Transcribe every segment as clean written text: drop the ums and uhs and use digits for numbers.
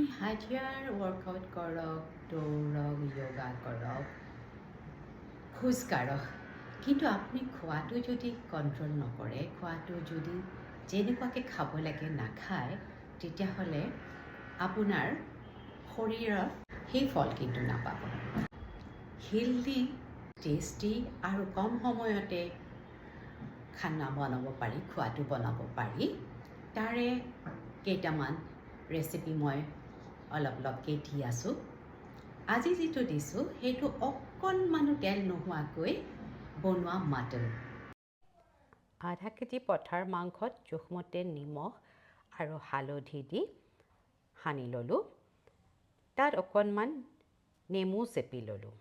আপুনি হাজিয়াৰ ৱৰ্কআউট কৰক, দৌৰক, য়োগা কৰক, খোজ কাঢ়ক, কিন্তু আপুনি খোৱাটো যদি কণ্ট্ৰল নকৰে, খোৱাটো যদি যেনেকুৱাকৈ খাব লাগে নাখায়, তেতিয়াহ'লে আপোনাৰ শৰীৰত সেই ফল কিন্তু নাপাব। হেল্ডি, টেষ্টি আৰু কম সময়তে খানা বনাব পাৰি, খোৱাটো বনাব পাৰি। তাৰে কেইটামান ৰেচিপি মই অলপকৈ দি আছোঁ। আজি যিটো দিছোঁ সেইটো অকণমানো তেল নোহোৱাকৈ বনোৱা মাটন। আধা কেজি পঠাৰ মাংসত জোখমতে নিমখ আৰু হালধি দি সানি ল'লোঁ। তাত অকণমান নেমু চেপি ল'লোঁ।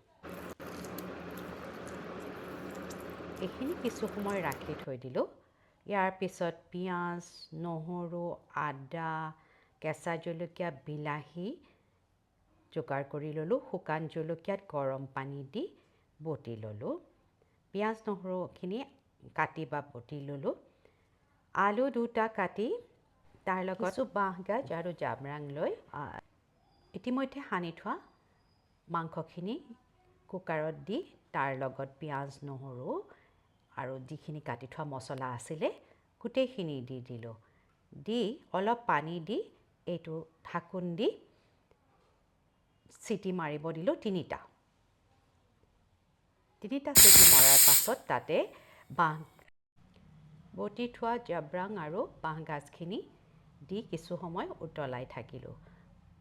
এইখিনি কিছু সময় ৰাখি থৈ দিলোঁ। ইয়াৰ পিছত পিঁয়াজ, নহৰু, আদা, কেঁচা জলকীয়া, বিলাহী যোগাৰ কৰি ল'লোঁ। শুকান জলকীয়াত গৰম পানী দি বটি ল'লোঁ। পিঁয়াজ নহৰুখিনি কাটি বা বটি ল'লোঁ। আলু দুটা কাটি তাৰ লগত কিছু বাঁহগাজ আৰু জাব্ৰাং লৈ ইতিমধ্যে সানি থোৱা মাংসখিনি কুকাৰত দি তাৰ লগত পিঁয়াজ নহৰু আৰু যিখিনি কাটি থোৱা মছলা আছিলে গোটেইখিনি দি দিলোঁ। দি অলপ পানী দি এইটো ঢাকোন দি চিটি মাৰিব দিলোঁ তিনিটা চিটি মৰাৰ পাছত তাতে বটি থোৱা জাব্ৰাং আৰু বাঁহগাজখিনি দি কিছু সময় উতলাই থাকিলোঁ।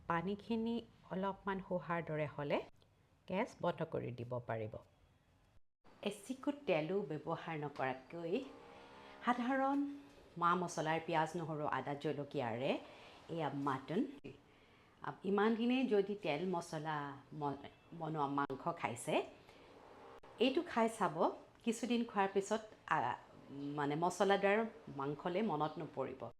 পানীখিনি অলপমান শোহাৰ দৰে হ'লে গেছ বন্ধ কৰি দিব পাৰিব। এচিকুট তেলো ব্যৱহাৰ নকৰাকৈ সাধাৰণ মা মছলাৰ পিঁয়াজ, নহৰু, আদা, জলকীয়াৰে এয়া মাটন। ইমানদিনে যদি তেল মছলা বনোৱা মাংস খাইছে, এইটো খাই চাব। কিছুদিন খোৱাৰ পিছত মছলাদাৰ মাংসলৈ মনত নপৰিব।